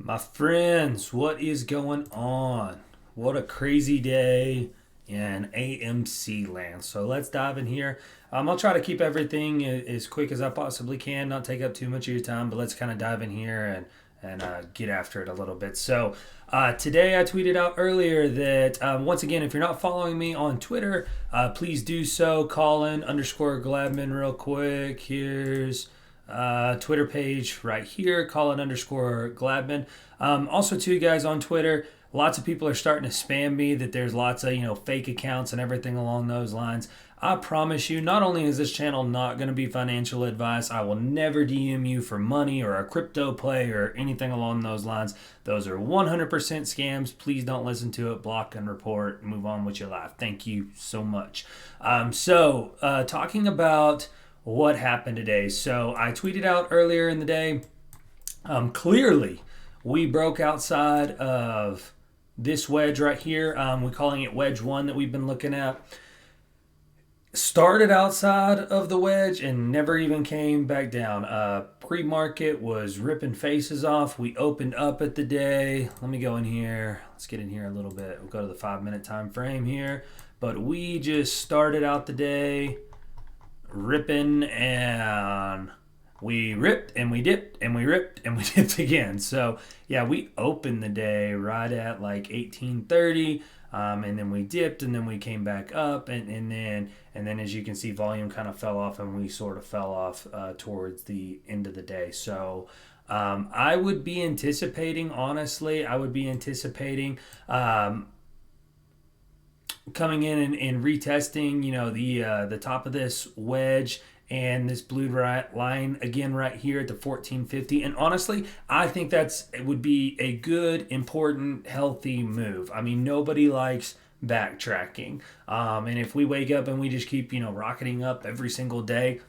My friends, what is going on? What a crazy day in AMC land. So let's dive in here. I'll try to keep everything as quick as I possibly can, not take up too much of your time, but let's kind of dive in here and get after it a little bit. So today I tweeted out earlier that once again, if you're not following me on Twitter, please do so. Colin_Gladman real quick. Here's Twitter page right here, Colin_Gladman. Also, too, guys, on Twitter, lots of people are starting to spam me that there's lots of fake accounts and everything along those lines. I promise you, not only is this channel not going to be financial advice, I will never DM you for money or a crypto play or anything along those lines. Those are 100% scams. Please don't listen to it. Block and report. Move on with your life. Thank you so much. Talking about what happened today. So I tweeted out earlier in the day, clearly we broke outside of this wedge right here. We're calling it wedge 1 that we've been looking at. Started outside of the wedge and never even came back down. Pre-market was ripping faces off. We opened up at the day. Let me go in here. Let's get in here a little bit. We'll go to the 5-minute time frame here. But we just started out the day ripping, and we ripped and we dipped and we ripped and we dipped again. So yeah, we opened the day right at like 1830, and then we dipped and then we came back up, and then as you can see, volume kind of fell off and we sort of fell off towards the end of the day. So I would be anticipating, honestly, coming in and retesting, the top of this wedge and this blue line again right here at the 1450. And honestly, I think it would be a good, important, healthy move. I mean, nobody likes backtracking. And if we wake up and we just keep, rocketing up every single day,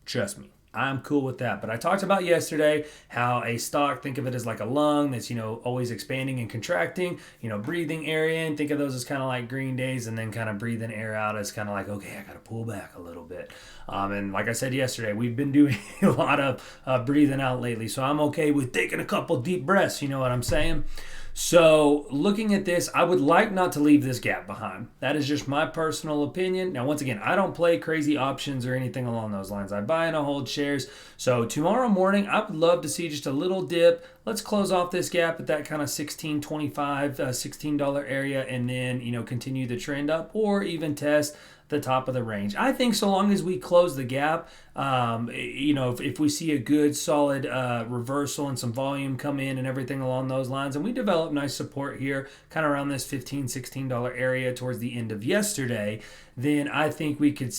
trust me, I'm cool with that. But I talked about yesterday how a stock, think of it as like a lung that's, always expanding and contracting, breathing air in. Think of those as kind of like green days, and then kind of breathing air out as kind of like, okay, I got to pull back a little bit. And like I said yesterday, we've been doing a lot of breathing out lately. So I'm okay with taking a couple deep breaths. You know what I'm saying? So looking at this, I would like not to leave this gap behind. That is just my personal opinion. Now, once again, I don't play crazy options or anything along those lines. I buy and I hold shares. So tomorrow morning, I would love to see just a little dip. Let's close off this gap at that kind of $16.25, $16 area, and then, continue the trend up or even test the top of the range. I think so long as we close the gap, if we see a good solid reversal and some volume come in and everything along those lines, and we develop nice support here kind of around this $15, $16 area towards the end of yesterday, then I think we could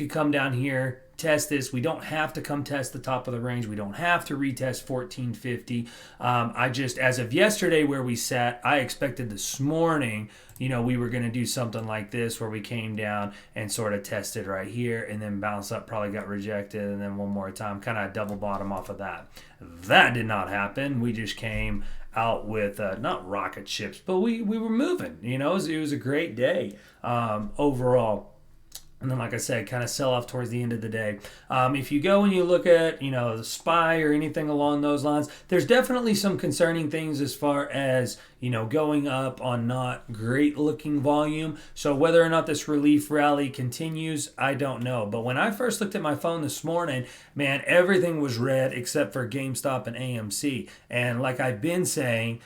come down here, test this. We don't have to come test the top of the range. We don't have to retest 1450. As of yesterday where we sat, I expected this morning, we were going to do something like this where we came down and sort of tested right here and then bounced up, probably got rejected, and then one more time, kind of double bottom off of that. That did not happen. We just came out with not rocket ships, but we were moving. It was a great day overall. And then, like I said, kind of sell off towards the end of the day. If you go and you look at, the SPY or anything along those lines, there's definitely some concerning things as far as, going up on not great looking volume. So whether or not this relief rally continues, I don't know. But when I first looked at my phone this morning, man, everything was red except for GameStop and AMC. And like I've been saying,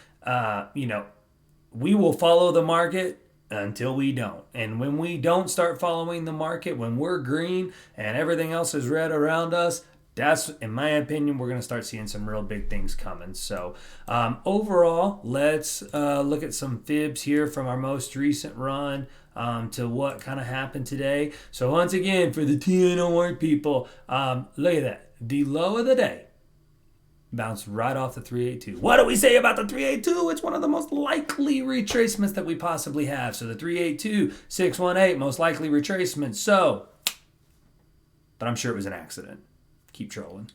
we will follow the market until we don't. And when we don't start following the market, when we're green and everything else is red around us, that's, in my opinion, we're going to start seeing some real big things coming. So overall, let's look at some fibs here from our most recent run to what kind of happened today. So once again, for the TNOR people, look at that. The low of the day bounced right off the 382. What do we say about the 382? It's one of the most likely retracements that we possibly have. So the 382, 618, most likely retracement. So, but I'm sure it was an accident. Keep trolling.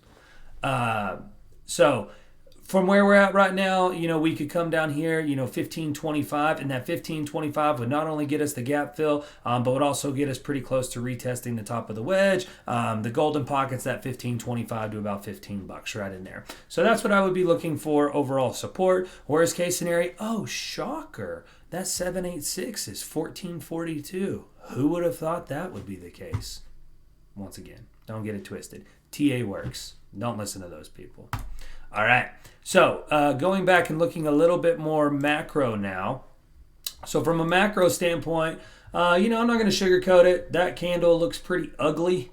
from where we're at right now, we could come down here, 1525, and that 1525 would not only get us the gap fill, but would also get us pretty close to retesting the top of the wedge. The golden pockets, that 1525 to about $15 right in there. So that's what I would be looking for overall support. Worst case scenario, oh, shocker, that 786 is 1442. Who would have thought that would be the case? Once again, don't get it twisted. TA works. Don't listen to those people. All right. So going back and looking a little bit more macro now. So from a macro standpoint, I'm not going to sugarcoat it. That candle looks pretty ugly.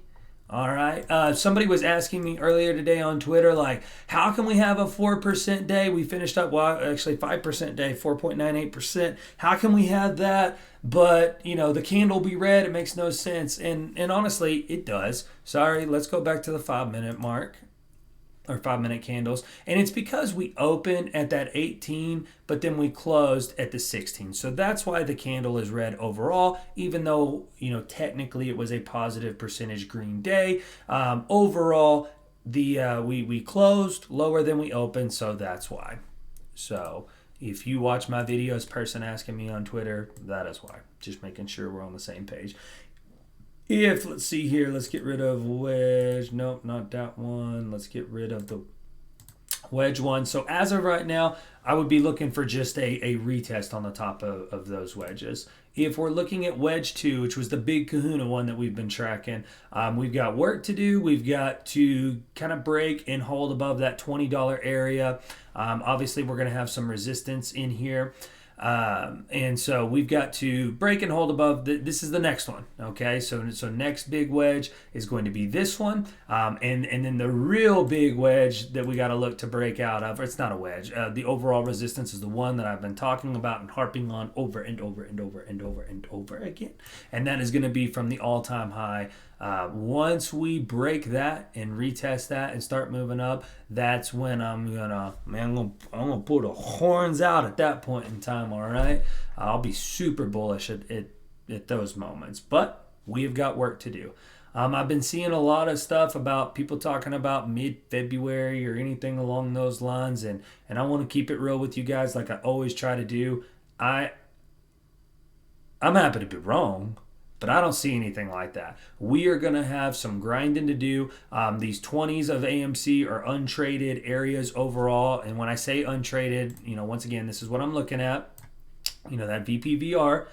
All right. Somebody was asking me earlier today on Twitter, like, how can we have a 4% day? We finished up, actually 5% day, 4.98%. How can we have that? But, the candle be red. It makes no sense. And honestly, it does. Sorry, let's go back to the 5-minute mark. Or 5-minute candles, and it's because we opened at that 18, but then we closed at the 16. So that's why the candle is red overall, even though technically it was a positive percentage green day. Overall, we closed lower than we opened, so that's why. So if you watch my videos, person asking me on Twitter, that is why. Just making sure we're on the same page. Let's see here, let's get rid of wedge. Nope, not that one. Let's get rid of the wedge one. So as of right now, I would be looking for just a retest on the top of those wedges. If we're looking at wedge 2, which was the big kahuna one that we've been tracking, we've got work to do. We've got to kind of break and hold above that $20 area. Obviously, we're going to have some resistance in here. And so we've got to break and hold above. This is the next one. Okay, so next big wedge is going to be this one, and then the real big wedge that we got to look to break out of. It's not a wedge. The overall resistance is the one that I've been talking about and harping on over and over and over and over and over again, and that is going to be from the all-time high. Once we break that and retest that and start moving up, that's when I'm gonna pull the horns out at that point in time. All right, I'll be super bullish at those moments, but we have got work to do. I've been seeing a lot of stuff about people talking about mid-February or anything along those lines, and I want to keep it real with you guys, like I always try to do. I'm happy to be wrong, but I don't see anything like that. We are going to have some grinding to do. These 20s of AMC are untraded areas overall. And when I say untraded, once again, this is what I'm looking at. That VPVR,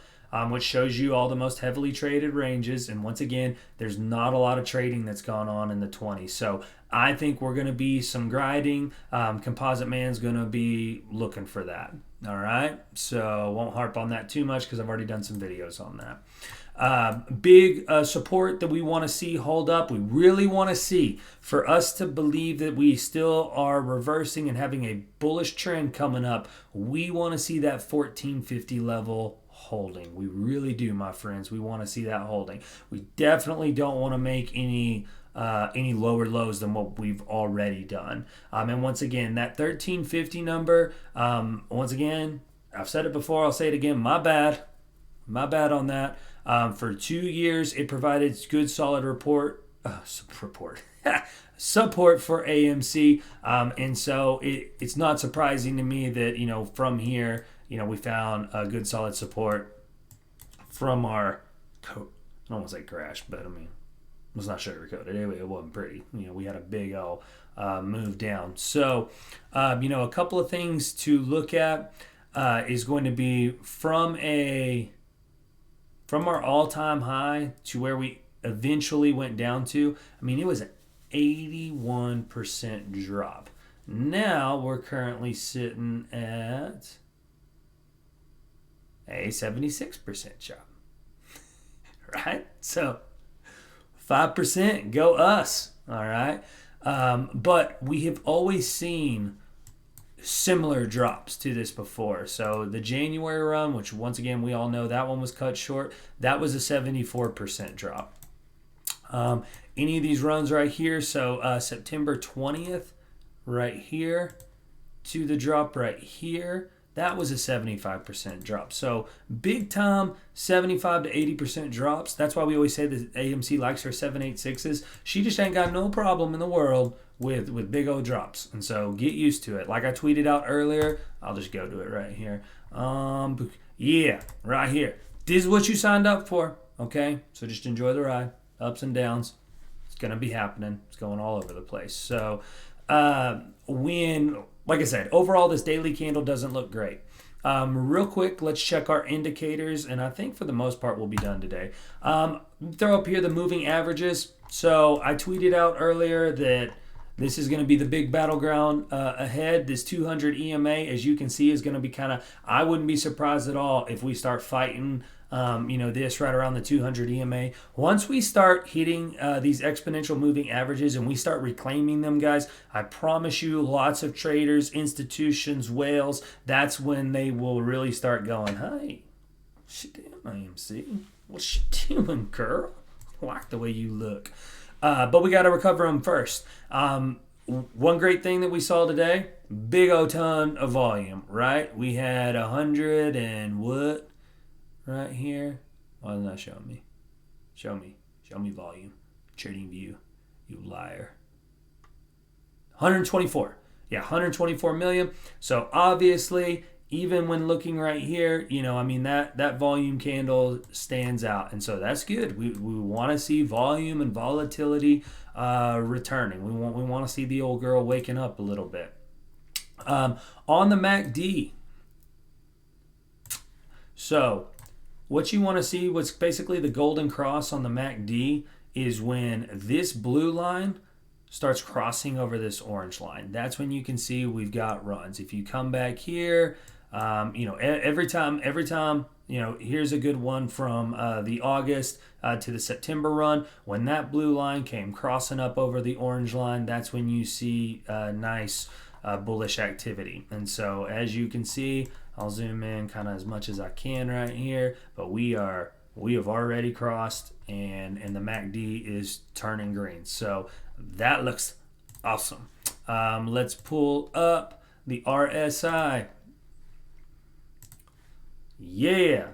which shows you all the most heavily traded ranges. And once again, there's not a lot of trading that's gone on in the 20s. So I think we're going to be some grinding. Composite Man's going to be looking for that. All right. So I won't harp on that too much because I've already done some videos on that. Big support that we want to see hold up. We really want to see, for us to believe that we still are reversing and having a bullish trend coming up, we want to see that 1450 level holding. We really do, my friends. We want to see that holding. We definitely don't want to make any lower lows than what we've already done. And once again, that 1350 number, once again, I've said it before, I'll say it again, my bad on that. For 2 years, it provided good, solid support for AMC. And so it's not surprising to me that, from here, we found a good, solid support from our, I don't want to say crash, but let's not sugarcoat it. Anyway, it wasn't pretty. We had a big old move down. So, a couple of things to look at is going to be from our all-time high to where we eventually went down to. It was an 81% drop. Now we're currently sitting at a 76% drop. Right? So 5%, go us. All right? But we have always seen similar drops to this before. So the January run, which once again we all know that one was cut short, that was a 74% drop. Any of these runs right here, so September 20th right here to the drop right here, that was a 75% drop. So big time 75 to 80% drops. That's why we always say that AMC likes her 786s. She just ain't got no problem in the world with big old drops. And so get used to it. Like I tweeted out earlier, I'll just go to it right here. Yeah, right here. This is what you signed up for. Okay, so just enjoy the ride. Ups and downs. It's gonna be happening. It's going all over the place. So like I said, overall this daily candle doesn't look great. Real quick, let's check our indicators, and I think for the most part we'll be done today. Throw up here the moving averages. So I tweeted out earlier that this is going to be the big battleground ahead. This 200 EMA, as you can see, is going to be kind of, I wouldn't be surprised at all if we start fighting this right around the 200 EMA. Once we start hitting these exponential moving averages and we start reclaiming them, guys, I promise you lots of traders, institutions, whales, that's when they will really start going, hey, what's she doing, AMC? What's she doing, girl? I like the way you look. But we got to recover them first. One great thing that we saw today, big O ton of volume, right? We had 100 and what? Right here. Why isn't that showing me? Show me volume. Trading view. You liar. 124. Yeah, 124 million. So obviously, even when looking right here, that volume candle stands out. And so that's good. We want to see volume and volatility returning. We want to see the old girl waking up a little bit. On the MACD. So what you want to see, what's basically the golden cross on the MACD, is when this blue line starts crossing over this orange line. That's when you can see we've got runs. If you come back here, every time, here's a good one from the August to the September run. When that blue line came crossing up over the orange line, that's when you see nice bullish activity. And so as you can see, I'll zoom in kind of as much as I can right here, but we have already crossed and the MACD is turning green. So that looks awesome. Let's pull up the RSI. Yeah.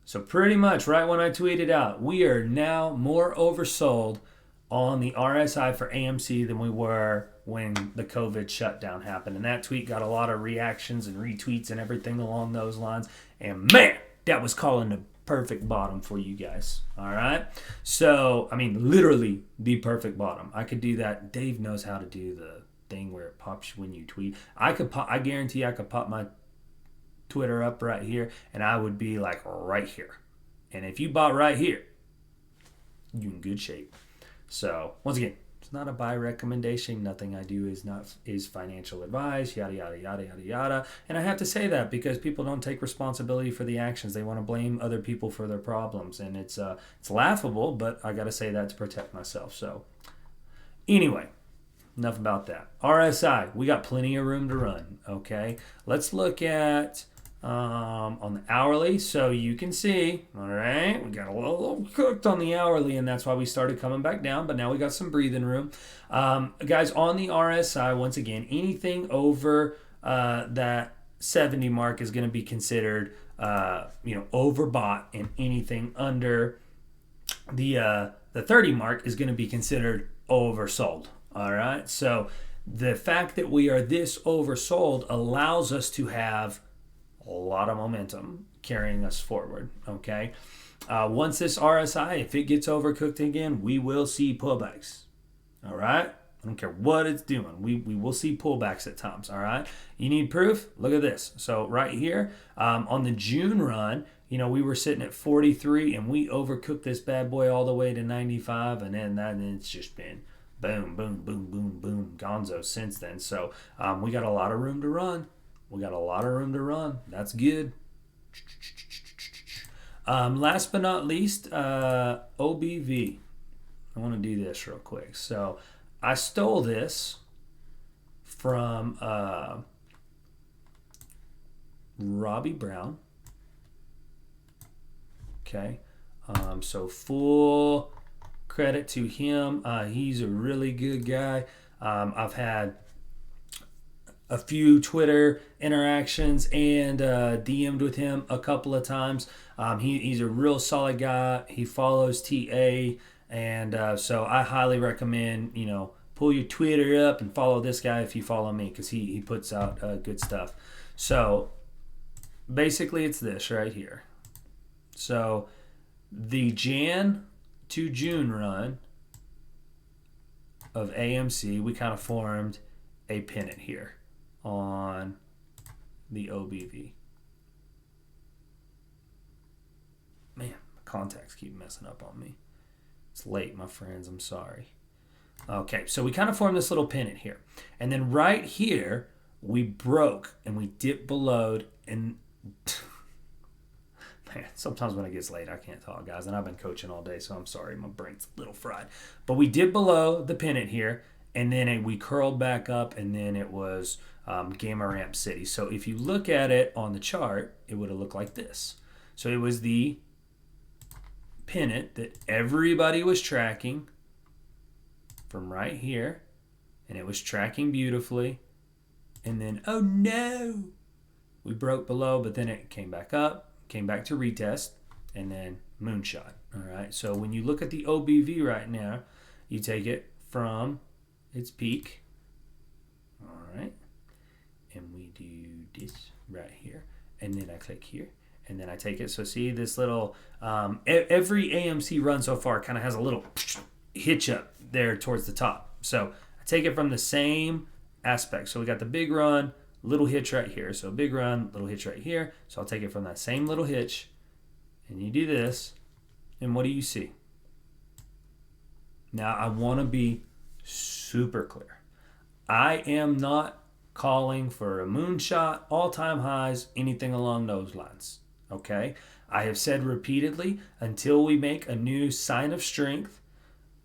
So pretty much right when I tweeted out, we are now more oversold on the RSI for AMC than we were when the COVID shutdown happened. And that tweet got a lot of reactions and retweets and everything along those lines. And man, that was calling the perfect bottom for you guys. All right. So, literally the perfect bottom. I could do that. Dave knows how to do the thing where it pops when you tweet. I guarantee I could pop my Twitter up right here and I would be like right here. And if you bought right here, you're in good shape. So once again, it's not a buy recommendation. Nothing I do is financial advice, yada, yada, yada, yada, yada. And I have to say that because people don't take responsibility for the actions. They want to blame other people for their problems. And it's laughable, but I got to say that to protect myself. So anyway, enough about that. RSI, we got plenty of room to run. Okay, let's look at on the hourly. So you can see, all right, we got a little cooked on the hourly, and that's why we started coming back down, but now we got some breathing room. Guys, on the RSI, once again, anything over that 70 mark is going to be considered overbought, and anything under the 30 mark is going to be considered oversold. All right, so the fact that we are this oversold allows us to have a lot of momentum carrying us forward. Okay, once this RSI, if it gets overcooked again, we will see pullbacks. All right, I don't care what it's doing, we will see pullbacks at times. All right, you need proof? Look at this. So right here on the June run, we were sitting at 43 and we overcooked this bad boy all the way to 95, and then it's just been boom, boom, boom, boom, boom, gonzo since then. So we got a lot of room to run. That's good. Last but not least, OBV. I want to do this real quick. So I stole this from Robbie Brown. Okay. So full credit to him. He's a really good guy. I've had a few Twitter interactions and DM'd with him a couple of times. He's a real solid guy. He follows TA, and so I highly recommend pull your Twitter up and follow this guy if you follow me, because he puts out good stuff. So basically it's this right here. So the Jan to June run of AMC, we kind of formed a pennant here on the OBV. Man, my contacts keep messing up on me. It's late, my friends. I'm sorry. Okay, so we kind of formed this little pennant here. And then right here, we broke and we dipped below. And man, sometimes when it gets late, I can't talk, guys. And I've been coaching all day, so I'm sorry. My brain's a little fried. But we dipped below the pennant here. And then we curled back up, and then it was Gamma Ramp City. So if you look at it on the chart, it would have looked like this. So it was the pennant that everybody was tracking from right here, and it was tracking beautifully. And then, oh no, we broke below, but then it came back up, came back to retest, and then moonshot. All right, so when you look at the OBV right now, you take it from its peak, all right, and we do this right here, and then I click here, and then I take it. So see this little, every AMC run so far kind of has a little hitch up there towards the top. So I take it from the same aspect. So we got the big run, little hitch right here. So big run, little hitch right here. So I'll take it from that same little hitch, and you do this, and what do you see? Now I want to be super clear. I am not calling for a moonshot, all-time highs, anything along those lines. Okay? I have said repeatedly, until we make a new sign of strength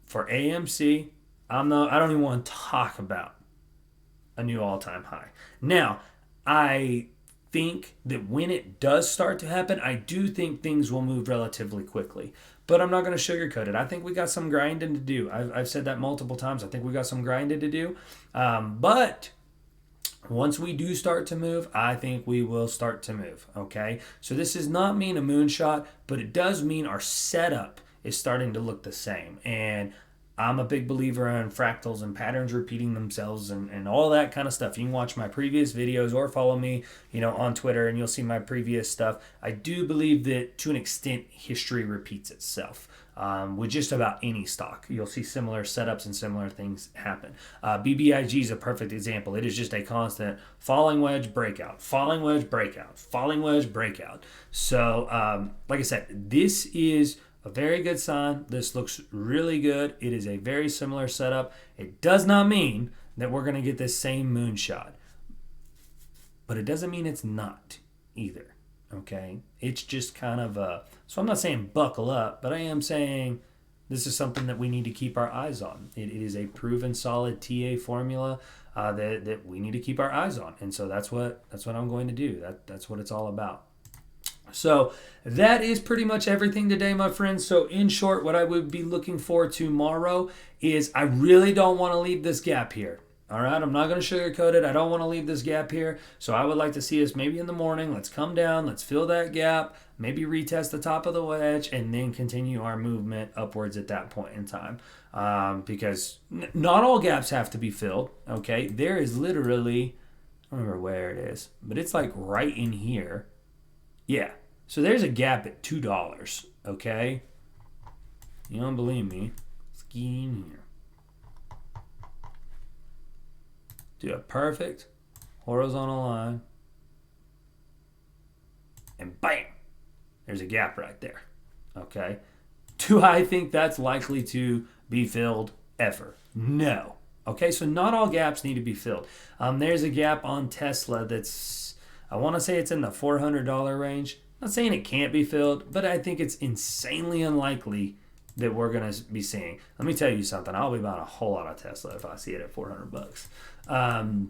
for AMC, I don't even want to talk about a new all-time high. Now, I think that when it does start to happen, I do think things will move relatively quickly. But I'm not going to sugarcoat it. I think we got some grinding to do. I've said that multiple times. I think we got some grinding to do. But once we do start to move, I think we will start to move. Okay? So this does not mean a moonshot, but it does mean our setup is starting to look the same. And I'm a big believer in fractals and patterns repeating themselves and all that kind of stuff. You can watch my previous videos or follow me, on Twitter, and you'll see my previous stuff. I do believe that to an extent, history repeats itself. With just about any stock, you'll see similar setups and similar things happen. BBIG is a perfect example. It is just a constant falling wedge breakout, falling wedge breakout, falling wedge breakout. So, like I said, this is a very good sign. This looks really good. It is a very similar setup. It does not mean that we're going to get this same moonshot, but it doesn't mean it's not either. Okay? It's just kind of so I'm not saying buckle up, but I am saying this is something that we need to keep our eyes on. It is a proven solid TA formula that we need to keep our eyes on. And so that's what I'm going to do. That's what it's all about. So that is pretty much everything today, my friends. So in short, what I would be looking for tomorrow is I really don't want to leave this gap here. All right, I'm not going to sugarcoat it. I don't want to leave this gap here. So I would like to see us maybe in the morning. Let's come down. Let's fill that gap. Maybe retest the top of the wedge and then continue our movement upwards at that point in time. Because not all gaps have to be filled. Okay, there is literally, I don't remember where it is, but it's like right in here. Yeah. So there's a gap at $2, okay? You don't believe me? Let's get in here. Do a perfect horizontal line. And bam! There's a gap right there, okay? Do I think that's likely to be filled ever? No. Okay, so not all gaps need to be filled. There's a gap on Tesla that's, I want to say it's in the $400 range. Not saying it can't be filled, but I think it's insanely unlikely that we're going to be seeing. Let me tell you something. I'll be buying a whole lot of Tesla if I see it at $400.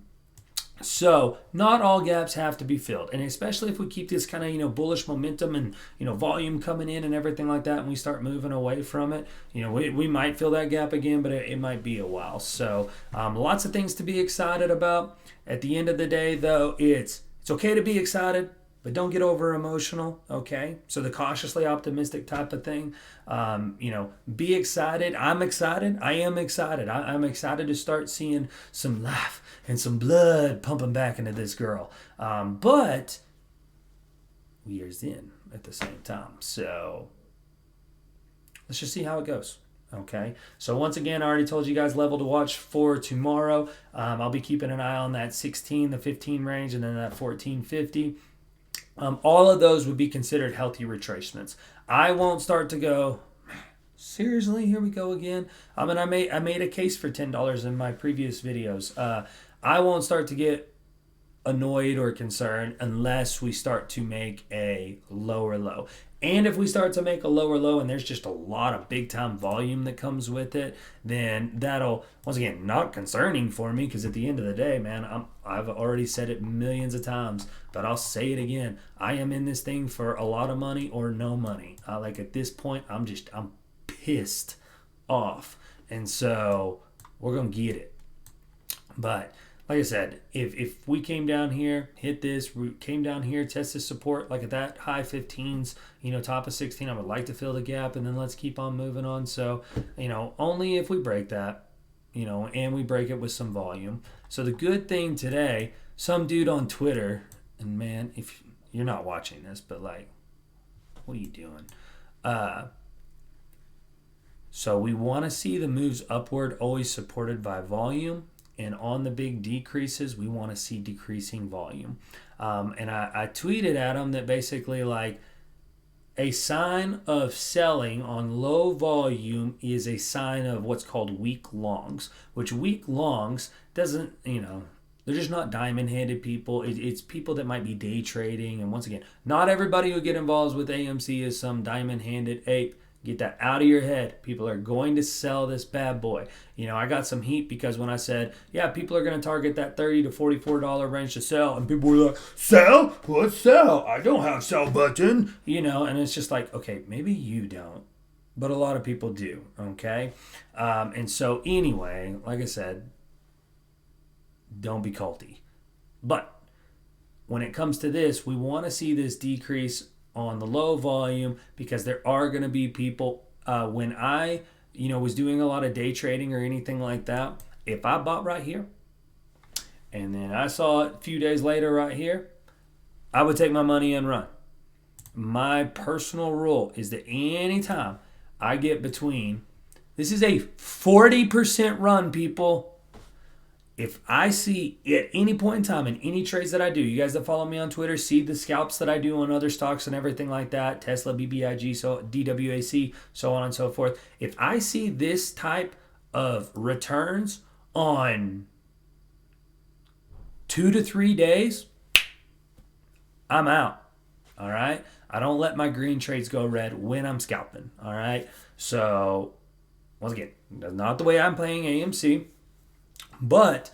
So not all gaps have to be filled. And especially if we keep this kind of, bullish momentum and, volume coming in and everything like that, and we start moving away from it, we might fill that gap again, but it might be a while. So lots of things to be excited about. At the end of the day, though, it's okay to be excited, but don't get over emotional. Okay, so the cautiously optimistic type of thing. Be excited. I'm excited. I am excited. I'm excited to start seeing some life and some blood pumping back into this girl. But we are Zen at the same time. So let's just see how it goes. Okay, so once again, I already told you guys level to watch for tomorrow. I'll be keeping an eye on that 16, the 15 range, and then that 1450. All of those would be considered healthy retracements. I won't start to go, seriously, here we go again. I mean, I made a case for $10 in my previous videos. I won't start to get annoyed or concerned unless we start to make a lower low. And if we start to make a lower low and there's just a lot of big time volume that comes with it, then that'll, once again, not concerning for me, because at the end of the day, man, I've already said it millions of times, but I'll say it again. I am in this thing for a lot of money or no money. Like at this point, I'm pissed off. And so we're going to get it. But like I said, if we came down here, hit this, we came down here, test this support, like at that high 15s, top of 16, I would like to fill the gap, and then let's keep on moving on. So, only if we break that, and we break it with some volume. So the good thing today, some dude on Twitter, and man, if you're not watching this, but like, what are you doing? So we want to see the moves upward always supported by volume. And on the big decreases, we want to see decreasing volume. And I tweeted at him that basically like a sign of selling on low volume is a sign of what's called weak longs, which weak longs doesn't, they're just not diamond-handed people. It's people that might be day trading. And once again, not everybody who get involved with AMC is some diamond-handed ape. Get that out of your head. People are going to sell this bad boy. I got some heat because when I said, yeah, people are going to target that $30 to $44 range to sell, and people were like, sell? Let's sell. I don't have sell button. And it's just like, okay, maybe you don't, but a lot of people do, okay? And so anyway, like I said, don't be culty. But when it comes to this, we want to see this decrease on the low volume, because there are going to be people, when I was doing a lot of day trading or anything like that, if I bought right here and then I saw it a few days later right here, I would take my money and run. My personal rule is that anytime I get between, this is a 40% run, people. If I see at any point in time in any trades that I do, you guys that follow me on Twitter see the scalps that I do on other stocks and everything like that, Tesla, BBIG, so DWAC, so on and so forth. If I see this type of returns on 2 to 3 days, I'm out. All right. I don't let my green trades go red when I'm scalping. All right. So once again, that's not the way I'm playing AMC. But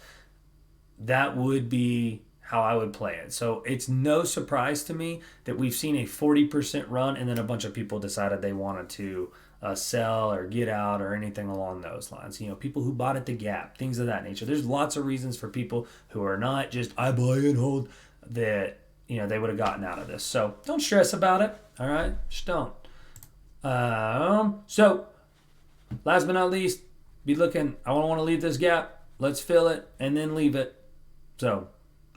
that would be how I would play it. So it's no surprise to me that we've seen a 40% run and then a bunch of people decided they wanted to sell or get out or anything along those lines. People who bought at the gap, things of that nature. There's lots of reasons for people who are not just I buy and hold that, they would have gotten out of this. So don't stress about it. All right. Just don't. So last but not least, be looking. I don't want to leave this gap. Let's fill it and then leave it. So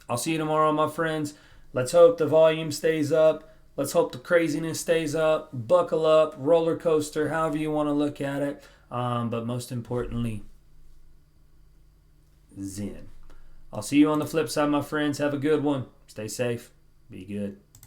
I'll see you tomorrow, my friends. Let's hope the volume stays up. Let's hope the craziness stays up. Buckle up, roller coaster, however you want to look at it. But most importantly, Zen. I'll see you on the flip side, my friends. Have a good one. Stay safe. Be good.